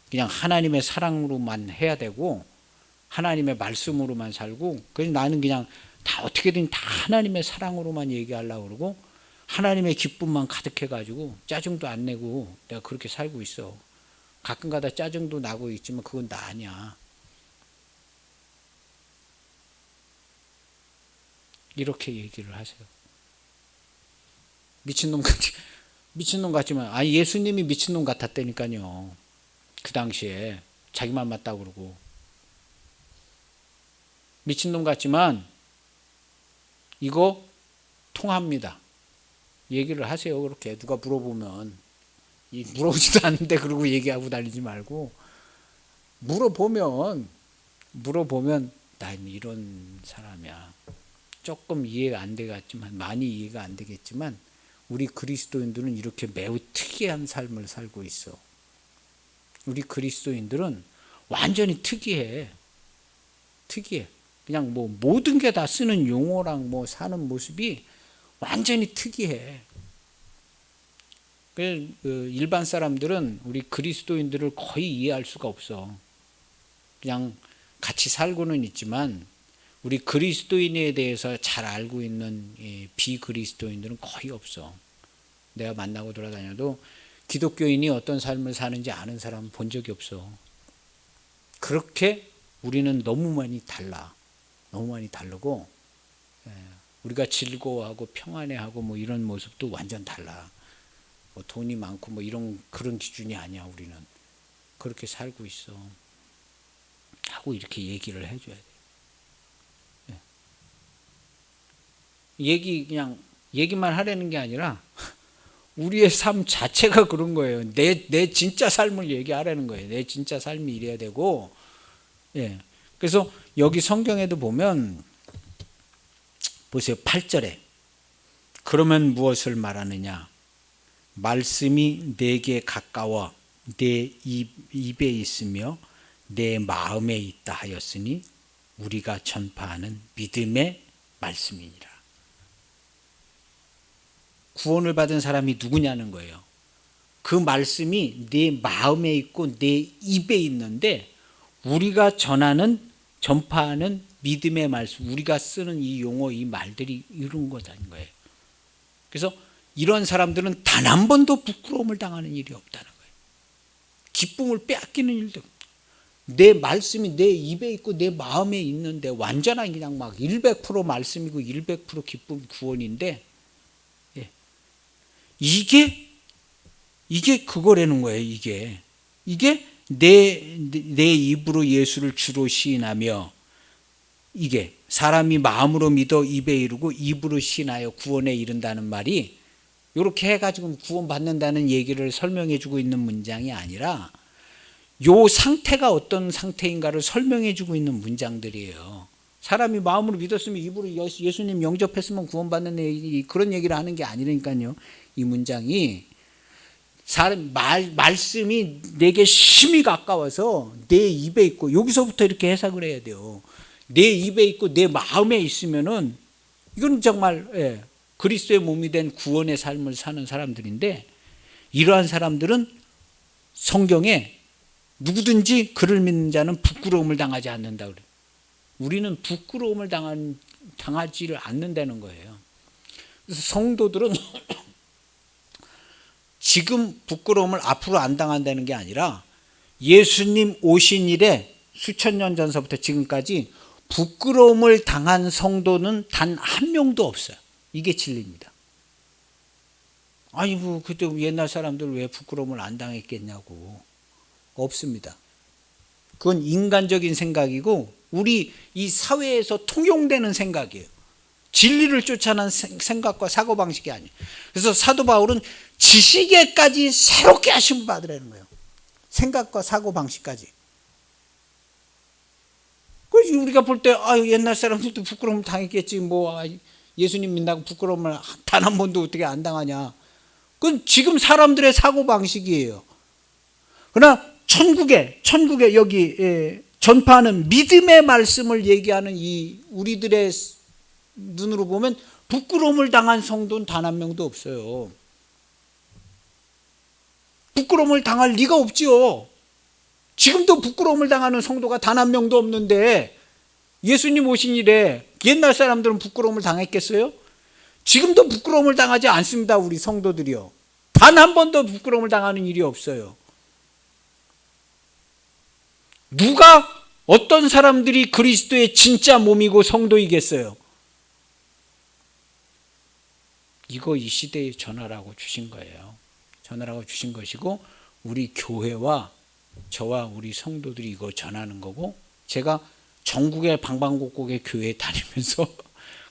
그냥 하나님의 사랑으로만 해야 되고 하나님의 말씀으로만 살고, 그래서 나는 그냥 다 어떻게든 다 하나님의 사랑으로만 얘기하려고 그러고 하나님의 기쁨만 가득해가지고 짜증도 안 내고 내가 그렇게 살고 있어. 가끔가다 짜증도 나고 있지만 그건 나 아니야. 이렇게 얘기를 하세요. 미친놈 같지만 아니 예수님이 미친놈 같았다니까요. 그 당시에 자기만 맞다고 그러고 미친놈 같지만 이거 통합니다. 얘기를 하세요. 그렇게 누가 물어보면 물어보지도 않는데 그러고 얘기하고 다니지 말고 물어보면 난 이런 사람이야. 조금 이해가 안 되겠지만 많이 이해가 안 되겠지만 우리 그리스도인들은 이렇게 매우 특이한 삶을 살고 있어. 우리 그리스도인들은 완전히 특이해. 그냥 뭐 모든 게 다 쓰는 용어랑 뭐 사는 모습이 완전히 특이해. 일반 사람들은 우리 그리스도인들을 거의 이해할 수가 없어. 그냥 같이 살고는 있지만 우리 그리스도인에 대해서 잘 알고 있는 비그리스도인들은 거의 없어. 내가 만나고 돌아다녀도 기독교인이 어떤 삶을 사는지 아는 사람 본 적이 없어. 그렇게 우리는 너무 많이 달라. 너무 많이 다르고 우리가 즐거워하고 평안해하고 뭐 이런 모습도 완전 달라. 뭐 돈이 많고 뭐 그런 기준이 아니야. 우리는 그렇게 살고 있어. 하고 이렇게 얘기를 해줘야 돼. 그냥 얘기만 하려는 게 아니라 우리의 삶 자체가 그런 거예요. 내 진짜 삶을 얘기하라는 거예요. 내 진짜 삶이 이래야 되고, 그래서 여기 성경에도 보면 보세요. 8절에 그러면 무엇을 말하느냐? 말씀이 내게 가까워 내 입에 있으며 내 마음에 있다 하였으니 우리가 전파하는 믿음의 말씀이니라. 구원을 받은 사람이 누구냐는 거예요. 그 말씀이 내 마음에 있고 내 입에 있는데 우리가 전파하는 믿음의 말씀, 우리가 쓰는 이 용어, 이 말들이 이런 거다는 거예요. 그래서 이런 사람들은 단 한 번도 부끄러움을 당하는 일이 없다는 거예요. 기쁨을 빼앗기는 일도 없다. 내 말씀이 내 입에 있고 내 마음에 있는데 완전한 그냥 막 100% 말씀이고 100% 기쁨 구원인데 이게 그거라는 거예요. 이게 내 입으로 예수를 주로 시인하며 이게 사람이 마음으로 믿어 입에 이르고 입으로 시인하여 구원에 이른다는 말이 이렇게 해가지고 구원받는다는 얘기를 설명해 주고 있는 문장이 아니라 요 상태가 어떤 상태인가를 설명해 주고 있는 문장들이에요. 사람이 마음으로 믿었으면 입으로 예수님 영접했으면 구원받는 그런 얘기를 하는 게 아니라니까요. 이 문장이 말씀이 내게 심히 가까워서 내 입에 있고 여기서부터 이렇게 해석을 해야 돼요. 내 입에 있고 내 마음에 있으면은 이건 정말 그리스도의 몸이 된 구원의 삶을 사는 사람들인데 이러한 사람들은 성경에 누구든지 그를 믿는 자는 부끄러움을 당하지 않는다 그래요. 우리는 부끄러움을 당하지를 않는다는 거예요. 그래서 성도들은 지금 부끄러움을 앞으로 안 당한다는 게 아니라 예수님 오신 이래 수천 년 전서부터 지금까지 부끄러움을 당한 성도는 단 한 명도 없어요. 이게 진리입니다. 아이고 그때 옛날 사람들 왜 부끄러움을 안 당했겠냐고. 없습니다. 그건 인간적인 생각이고 우리 이 사회에서 통용되는 생각이에요. 진리를 쫓아낸 생각과 사고방식이 아니에요. 그래서 사도 바울은 지식에까지 새롭게 하심을 받으라는 거예요. 생각과 사고방식까지. 우리가 볼 때 옛날 사람들도 부끄러움을 당했겠지. 예수님 믿는다고 부끄러움을 단 한 번도 어떻게 안 당하냐. 그건 지금 사람들의 사고방식이에요. 그러나 천국에 여기 전파하는 믿음의 말씀을 얘기하는 이 우리들의 눈으로 보면 부끄러움을 당한 성도는 단 한 명도 없어요. 부끄러움을 당할 리가 없지요. 지금도 부끄러움을 당하는 성도가 단 한 명도 없는데 예수님 오신 이래 옛날 사람들은 부끄러움을 당했겠어요? 지금도 부끄러움을 당하지 않습니다. 우리 성도들이요. 단 한 번도 부끄러움을 당하는 일이 없어요. 누가 어떤 사람들이 그리스도의 진짜 몸이고 성도이겠어요? 이거 이 시대에 전하라고 주신 거예요. 전하라고 주신 것이고 우리 교회와 저와 우리 성도들이 이거 전하는 거고 제가 전국의 방방곡곡의 교회에 다니면서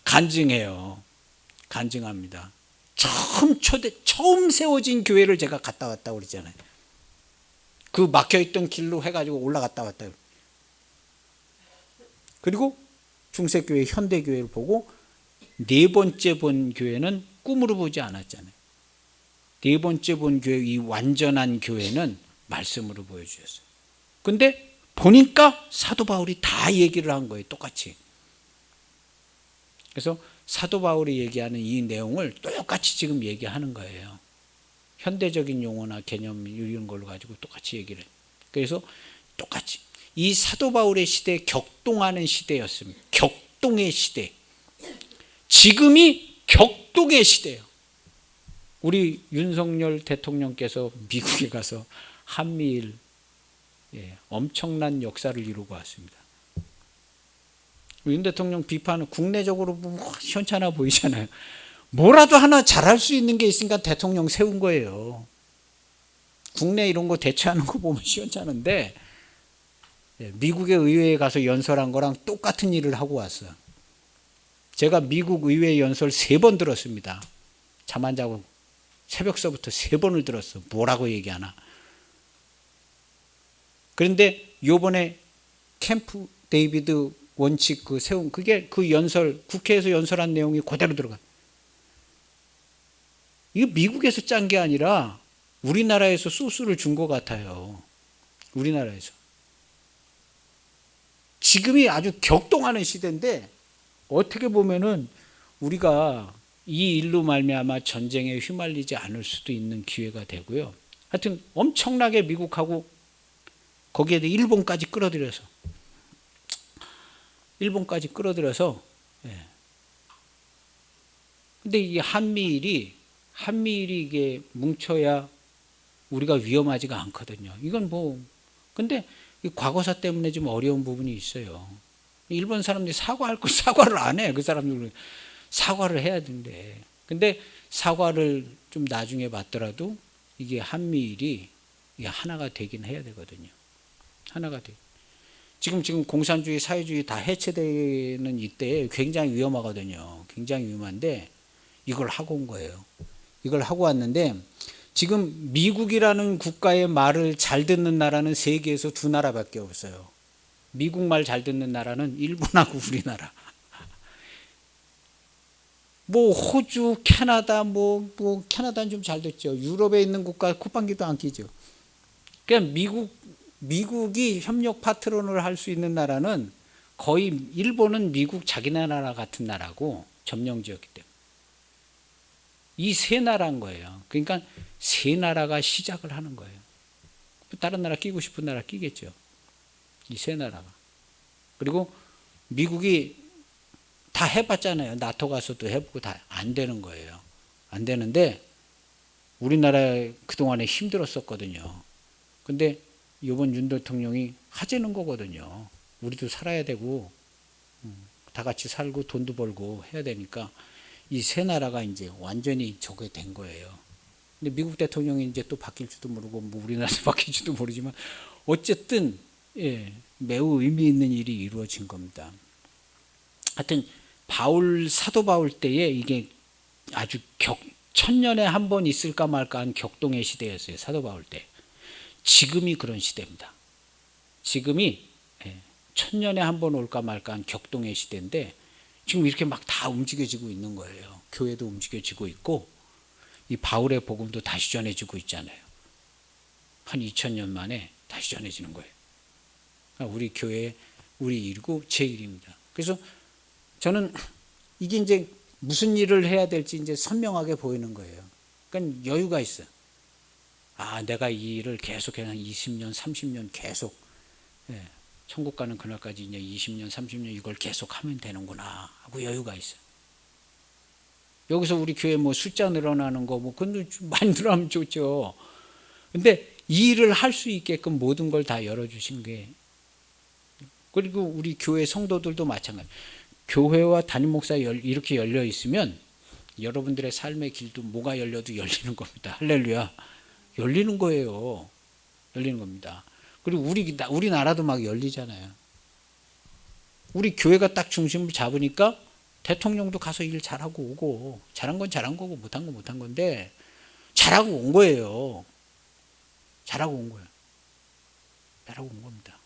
간증해요. 간증합니다. 처음 세워진 교회를 제가 갔다 왔다고 그랬잖아요. 그 막혀있던 길로 해가지고 올라갔다 왔다. 그리고 중세교회 현대교회를 보고 네 번째 본 교회는 꿈으로 보지 않았잖아요. 네 번째 본 교회 이 완전한 교회는 말씀으로 보여주셨어요. 근데 보니까 사도 바울이 다 얘기를 한 거예요. 똑같이. 그래서 사도 바울이 얘기하는 이 내용을 똑같이 지금 얘기하는 거예요. 현대적인 용어나 개념 이런 걸로 가지고 똑같이 얘기를 해요. 그래서 똑같이 이 사도 바울의 시대에 격동하는 시대였습니다. 격동의 시대. 지금이 격동의 시대예요. 우리 윤석열 대통령께서 미국에 가서 한미일 엄청난 역사를 이루고 왔습니다. 윤 대통령 비판은 국내적으로 시원찮아 보이잖아요. 뭐라도 하나 잘할 수 있는 게 있으니까 대통령 세운 거예요. 국내 이런 거 대처하는 거 보면 시원찮은데 미국의 의회에 가서 연설한 거랑 똑같은 일을 하고 왔어요. 제가 미국 의회 연설 3번 들었습니다. 잠 안 자고 새벽서부터 3번을 들었어. 뭐라고 얘기하나. 그런데 요번에 캠프 데이비드 원칙 세운 그게 그 연설 국회에서 연설한 내용이 그대로 들어가. 이거 미국에서 짠 게 아니라 우리나라에서 소스를 준 것 같아요. 우리나라에서. 지금이 아주 격동하는 시대인데 어떻게 보면은 우리가 이 일로 말미암아 전쟁에 휘말리지 않을 수도 있는 기회가 되고요. 하여튼 엄청나게 미국하고 거기에 일본까지 끌어들여서 근데 이 한미일이 이게 뭉쳐야 우리가 위험하지가 않거든요. 이건 근데 과거사 때문에 좀 어려운 부분이 있어요. 일본 사람들이 사과할 거 사과를 안 해. 그 사람들은 사과를 해야 된대. 근데 사과를 좀 나중에 받더라도 이게 한미일이 이게 하나가 되긴 해야 되거든요. 하나가 돼. 지금 공산주의, 사회주의 다 해체되는 이때에 굉장히 위험하거든요. 굉장히 위험한데 이걸 하고 온 거예요. 이걸 하고 왔는데 지금 미국이라는 국가의 말을 잘 듣는 나라는 세계에서 두 나라밖에 없어요. 미국 말 잘 듣는 나라는 일본하고 우리나라. 뭐 호주, 캐나다, 캐나다는 좀 잘 듣죠. 유럽에 있는 국가 콧방귀도 안 끼죠. 그러니까 미국이 협력 파트너를 할 수 있는 나라는 거의 일본은 미국 자기 나라 같은 나라고 점령지였기 때문에 이 세 나라인 거예요. 그러니까 세 나라가 시작을 하는 거예요. 다른 나라 끼고 싶은 나라 끼겠죠. 이 세 나라가. 그리고 미국이 다 해봤잖아요. 나토 가서도 해보고 다 안 되는 거예요. 안 되는데 우리나라 그동안에 힘들었었거든요. 근데 이번 윤 대통령이 하자는 거거든요. 우리도 살아야 되고 다 같이 살고 돈도 벌고 해야 되니까 이 세 나라가 이제 완전히 저게 된 거예요. 근데 미국 대통령이 이제 또 바뀔지도 모르고 뭐 우리나라도 바뀔지도 모르지만 어쨌든 매우 의미 있는 일이 이루어진 겁니다. 하여튼 사도 바울 때에 이게 아주 천년에 한 번 있을까 말까 한 격동의 시대였어요. 사도 바울 때. 지금이 그런 시대입니다. 지금이 천년에 한 번 올까 말까 한 격동의 시대인데 지금 이렇게 막 다 움직여지고 있는 거예요. 교회도 움직여지고 있고 이 바울의 복음도 다시 전해지고 있잖아요. 한 2000년 만에 다시 전해지는 거예요. 우리 교회 우리 일이고 제 일입니다. 그래서 저는 이게 이제 무슨 일을 해야 될지 이제 선명하게 보이는 거예요. 그러니까 여유가 있어요. 내가 이 일을 계속 한 20년, 30년 계속 천국 가는 그날까지 이제 20년, 30년 이걸 계속 하면 되는구나 하고 여유가 있어요. 여기서 우리 교회 뭐 숫자 늘어나는 거 그건 많이 늘어나면 좋죠. 근데 이 일을 할 수 있게끔 모든 걸 다 열어주신 게 그리고 우리 교회 성도들도 마찬가지. 교회와 담임 목사 이렇게 열려 있으면 여러분들의 삶의 길도 뭐가 열려도 열리는 겁니다. 할렐루야. 열리는 거예요. 열리는 겁니다. 그리고 우리나라도 막 열리잖아요. 우리 교회가 딱 중심을 잡으니까 대통령도 가서 일 잘하고 오고 잘한 건 잘한 거고 못한 건 못한 건데 잘하고 온 거예요. 잘하고 온 거예요. 잘하고 온 겁니다.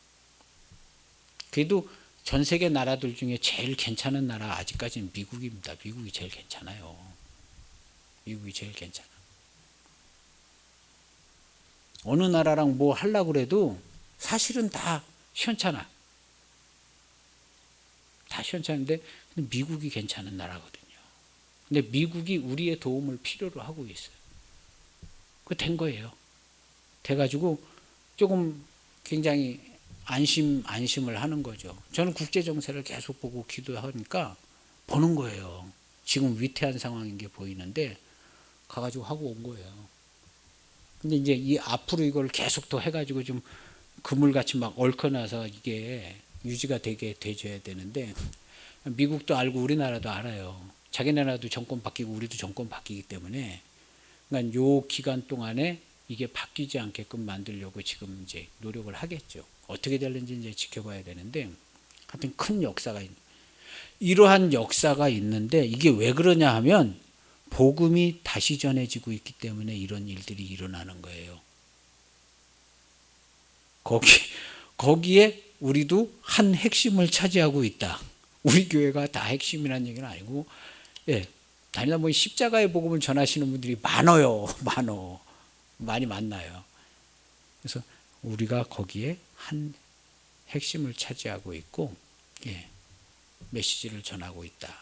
그래도 전 세계 나라들 중에 제일 괜찮은 나라 아직까지는 미국입니다. 미국이 제일 괜찮아요. 미국이 제일 괜찮아. 어느 나라랑 뭐 하려고 그래도 사실은 다 시원찮아. 다 시원찮은데 미국이 괜찮은 나라거든요. 근데 미국이 우리의 도움을 필요로 하고 있어요. 그 된 거예요. 돼가지고 조금 굉장히 안심을 하는 거죠. 저는 국제 정세를 계속 보고 기도하니까 보는 거예요. 지금 위태한 상황인 게 보이는데 가가지고 하고 온 거예요. 근데 이제 이 앞으로 이걸 계속 더 해가지고 좀 그물같이 막 얽혀나서 이게 유지가 되게 돼줘야 되는데 미국도 알고 우리나라도 알아요. 자기네나라도 정권 바뀌고 우리도 정권 바뀌기 때문에 그러니까 요 기간 동안에 이게 바뀌지 않게끔 만들려고 지금 이제 노력을 하겠죠. 어떻게 될는지 이제 지켜봐야 되는데 하여튼 큰 역사가 이러한 역사가 있는데 이게 왜 그러냐 하면 복음이 다시 전해지고 있기 때문에 이런 일들이 일어나는 거예요. 거기에 우리도 한 핵심을 차지하고 있다. 우리 교회가 다 핵심이라는 얘기는 아니고 다니다 보니 십자가의 복음을 전하시는 분들이 많아요. 많이 만나요. 그래서 우리가 거기에 한 핵심을 차지하고 있고 메시지를 전하고 있다.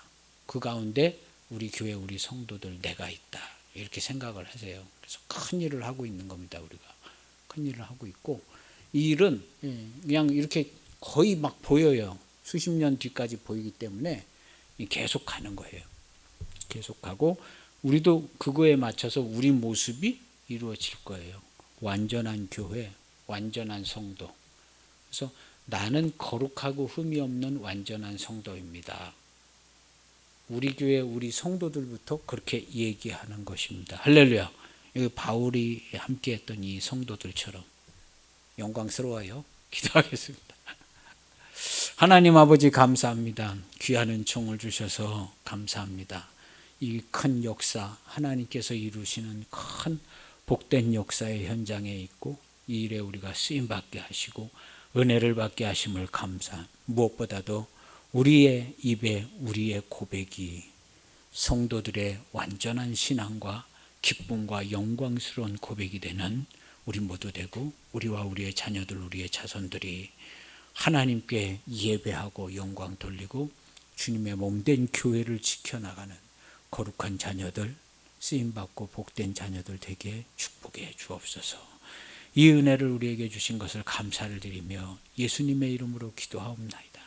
그 가운데 우리 교회 우리 성도들 내가 있다. 이렇게 생각을 하세요. 그래서 큰 일을 하고 있는 겁니다. 우리가 큰 일을 하고 있고 이 일은 그냥 이렇게 거의 막 보여요. 수십 년 뒤까지 보이기 때문에 계속 가는 거예요. 계속 가고 우리도 그거에 맞춰서 우리 모습이 이루어질 거예요. 완전한 교회, 완전한 성도. 그래서 나는 거룩하고 흠이 없는 완전한 성도입니다. 우리 교회 우리 성도들부터 그렇게 얘기하는 것입니다. 할렐루야. 여기 바울이 함께했던 이 성도들처럼 영광스러워요. 기도하겠습니다. 하나님 아버지 감사합니다. 귀한 은총을 주셔서 감사합니다. 이 큰 역사, 하나님께서 이루시는 큰 복된 역사의 현장에 있고 이 일에 우리가 쓰임받게 하시고 은혜를 받게 하심을 무엇보다도 우리의 입에 우리의 고백이 성도들의 완전한 신앙과 기쁨과 영광스러운 고백이 되는 우리 모두 되고 우리와 우리의 자녀들, 우리의 자손들이 하나님께 예배하고 영광 돌리고 주님의 몸된 교회를 지켜나가는 거룩한 자녀들, 쓰임받고 복된 자녀들 되게 축복해 주옵소서. 이 은혜를 우리에게 주신 것을 감사를 드리며 예수님의 이름으로 기도하옵나이다.